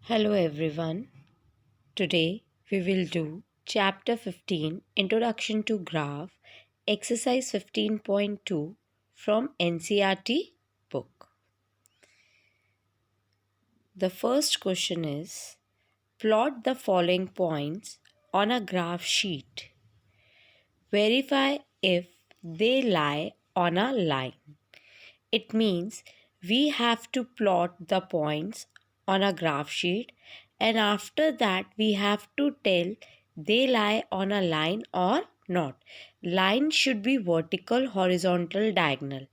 Hello everyone. Today we will do Chapter 15 Introduction to Graph, Exercise 15.2 from NCERT book. The first question is plot the following points on a graph sheet. Verify if they lie on a line. It means we have to plot the points on a graph sheet, and after that we have to tell they lie on a line or not. Line should be vertical, horizontal, diagonal,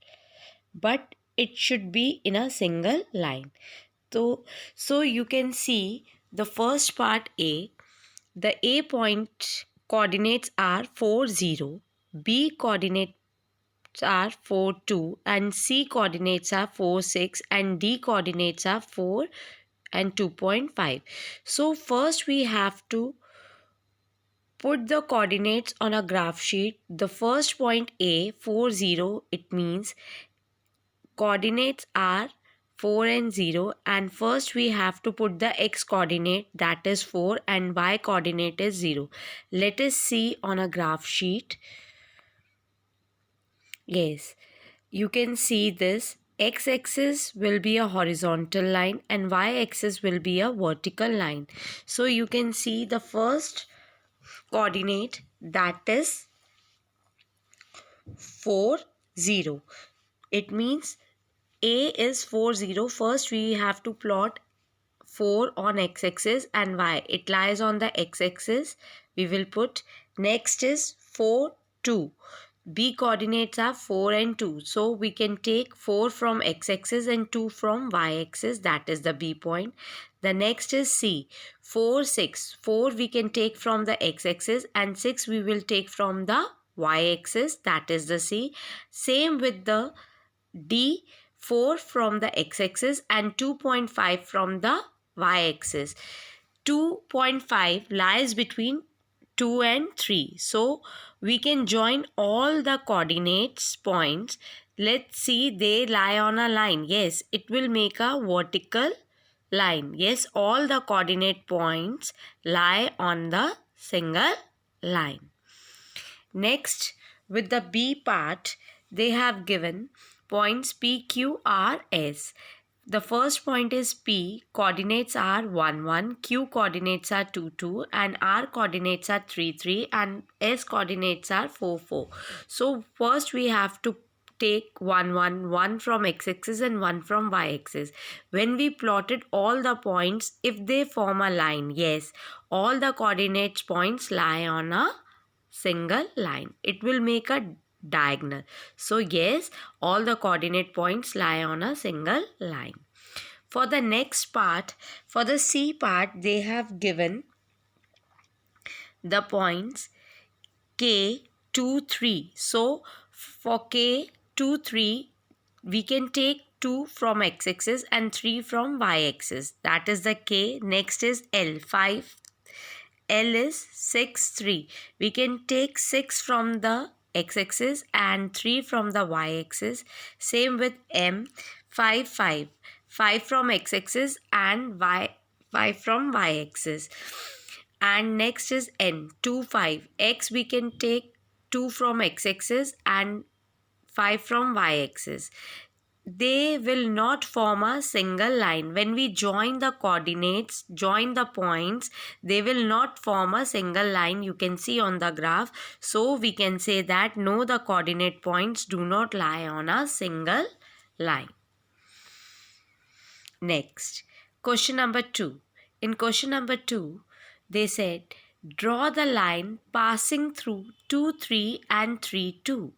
but it should be in a single line. So you can see the first part A. The A point coordinates are 4 0, B coordinate are 4 2, and C coordinates are 4 6, and D coordinates are 4 and 2.5. So first we have to put the coordinates on a graph sheet. The first point A 4 0, it means coordinates are 4 and 0, and first we have to put the x coordinate, that is 4, and y coordinate is 0. Let us see on a graph sheet. Yes, you can see this. X-axis will be a horizontal line and y-axis will be a vertical line. So you can see the first coordinate, that is 4 0. It means A is 4 0. First we have to plot 4 on x-axis and y. It lies on the x-axis. We will put. Next is 4 2. B coordinates are 4 and 2. So we can take 4 from x-axis and 2 from y-axis. That is the B point. The next is C. 4 6. 4 we can take from the x-axis and 6 we will take from the y-axis. That is the C. Same with the D. 4 from the x-axis and 2.5 from the y-axis. 2.5 lies between 2 and 3. So we can join all the coordinates points. Let's see, they lie on a line. Yes, it will make a vertical line. Yes, all the coordinate points lie on the single line. Next, with the B part, they have given points P, Q, R, S. The first point is P, coordinates are 1 1, Q coordinates are 2 2, and R coordinates are 3 3, and S coordinates are 4 4. So first we have to take 1 1, 1 from x-axis and 1 from y-axis. When we plotted all the points, if they form a line, yes, all the coordinates points lie on a single line. It will make a diagonal. So yes, all the coordinate points lie on a single line. For the next part, for the C part, they have given the points K 2 3. So for K 2 3, we can take 2 from x-axis and 3 from y-axis. That is the K. Next is L 5. L is 6 3. We can take 6 from the x-axis and 3 from the y-axis. Same with M 5 5. 5 from x-axis and 5 from y-axis. And next is N 2 5. X we can take 2 from x-axis and 5 from y-axis. They will not form a single line. When we join the coordinates, join the points, they will not form a single line. You can see on the graph. So we can say that no, the coordinate points do not lie on a single line. Next, question number 2. In question number 2, they said, draw the line passing through 2 3 and 3 2.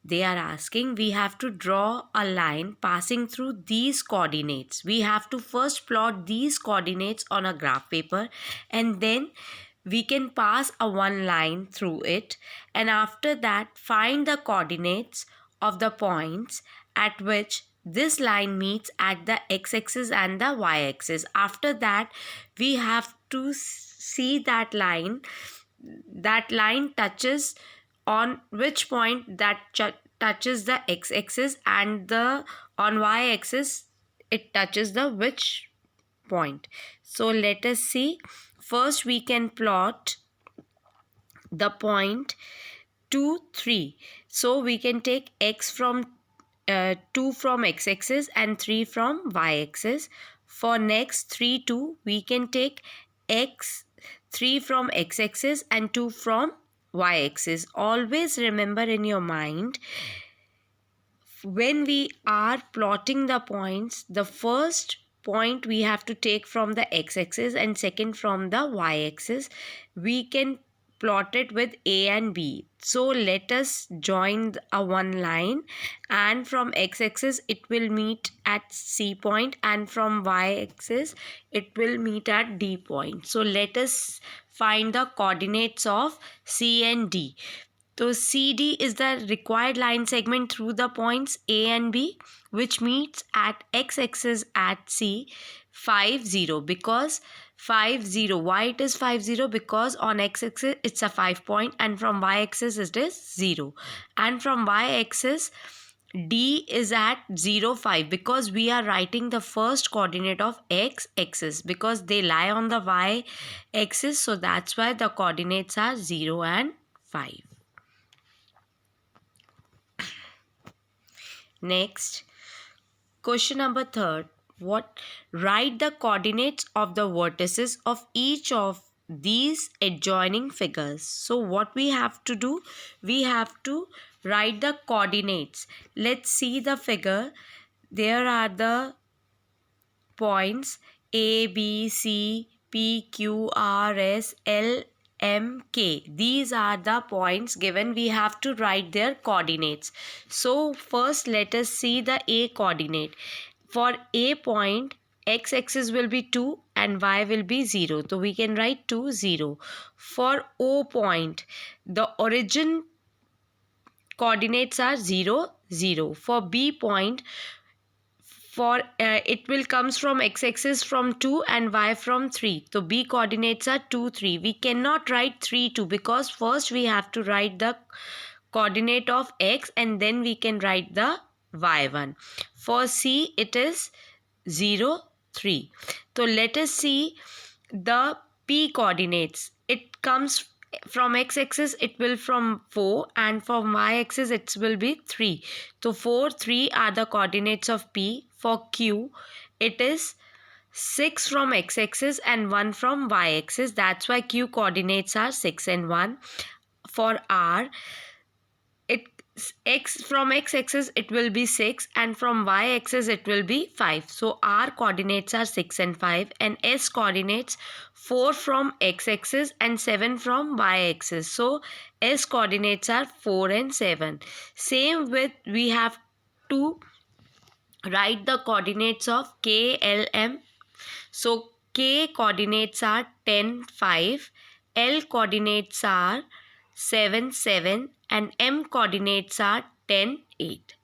They are asking, we have to draw a line passing through these coordinates. We have to first plot these coordinates on a graph paper, and then we can pass a one line through it, and after that find the coordinates of the points at which this line meets at the x-axis and the y-axis. After that we have to see that line touches on which point that touches the x-axis, and the on y-axis it touches the which point. So let us see. First we can plot the point 2, 3. So we can take x from 2 from x-axis and 3 from y-axis. For next 3, 2, we can take x 3 from x-axis and 2 from y-axis. Always remember in your mind, when we are plotting the points, the first point we have to take from the x-axis and second from the y-axis. We can plot it with A and B. So let us join a one line, and from x-axis it will meet at C point and from y-axis it will meet at D point. So let us find the coordinates of C and D. So CD is the required line segment through the points A and B, which meets at x-axis at C 5, 0. Because 5, 0. Why it is 5, 0? Because on x-axis it's a 5 point and from y-axis it is 0. And from y-axis D is at 0, 5, because we are writing the first coordinate of x-axis because they lie on the y-axis. So that's why the coordinates are 0 and 5. Next, question number 3. Write the coordinates of the vertices of each of these adjoining figures. So what we have to do, we have to write the coordinates. Let's see the figure. There are the points A, B, C, P, Q, R, S, L, M, K. These are the points given. We have to write their coordinates. So first let us see the A coordinate. For A point, x-axis will be 2 and y will be 0. So we can write 2, 0. For O point, the origin coordinates are 0, 0. For B point, for it will comes from x-axis from 2 and y from 3. So B coordinates are 2, 3. We cannot write 3, 2 because first we have to write the coordinate of x and then we can write the y1. For C it is 0, 3. So let us see the P coordinates. It comes from x-axis it will from 4 and from y-axis it will be 3. So 4, 3 are the coordinates of P. For Q it is 6 from x-axis and 1 from y-axis. That's why Q coordinates are 6 and 1. For R, it from x-axis it will be 6 and from y-axis it will be 5. So R coordinates are 6 and 5, and S coordinates 4 from x-axis and 7 from y-axis. So S coordinates are 4 and 7. Same with, we have to write the coordinates of K, L, M. So K coordinates are 10, 5, L coordinates are 7, 7 and M coordinates are 10, 8.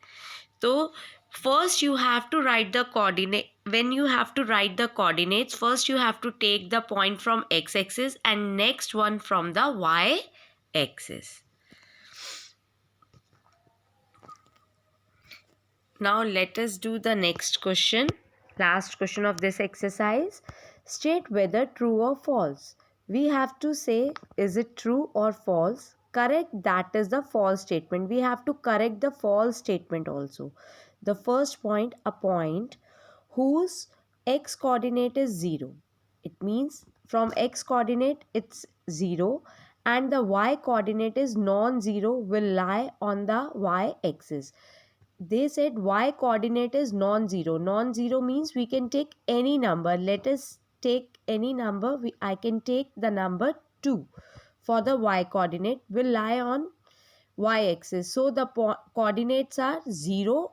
So first you have to write the coordinate. When you have to write the coordinates, first you have to take the point from x-axis and next one from the y-axis. Now let us do the next question. Last question of this exercise. State whether true or false. We have to say, is it true or false? Correct, that is the false statement. We have to correct the false statement also. The first point, a point whose x coordinate is 0. It means from x coordinate it's 0 and the y coordinate is non-zero will lie on the y-axis. They said y coordinate is non-zero. Non-zero means we can take any number. Let us take any number. I can take the number 2 for the y coordinate will lie on y-axis. So the coordinates are 0,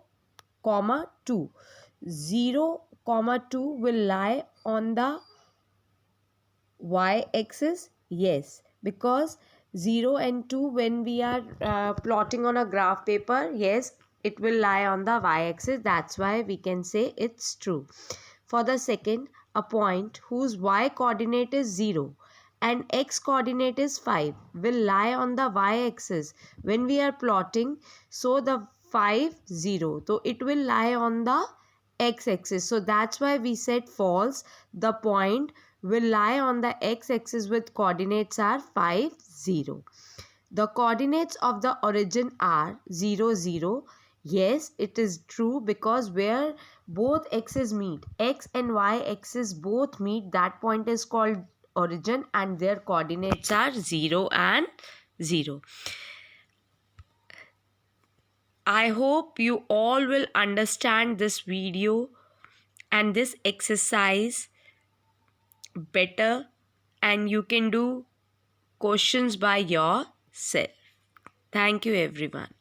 2. 0, 2 will lie on the y-axis. Yes, because 0 and 2 when we are plotting on a graph paper, yes, it will lie on the y-axis. That's why we can say it's true. For the second, a point whose y coordinate is 0 and x coordinate is 5 will lie on the y-axis when we are plotting. So the 5, 0, so it will lie on the x-axis. So that's why we said false. The point will lie on the x-axis with coordinates are 5, 0. The coordinates of the origin are 0, 0. Yes, it is true, because where both axes meet, x and y axis both meet, that point is called origin, and their coordinates are 0 and 0. I hope you all will understand this video and this exercise better, and you can do questions by yourself. Thank you, everyone.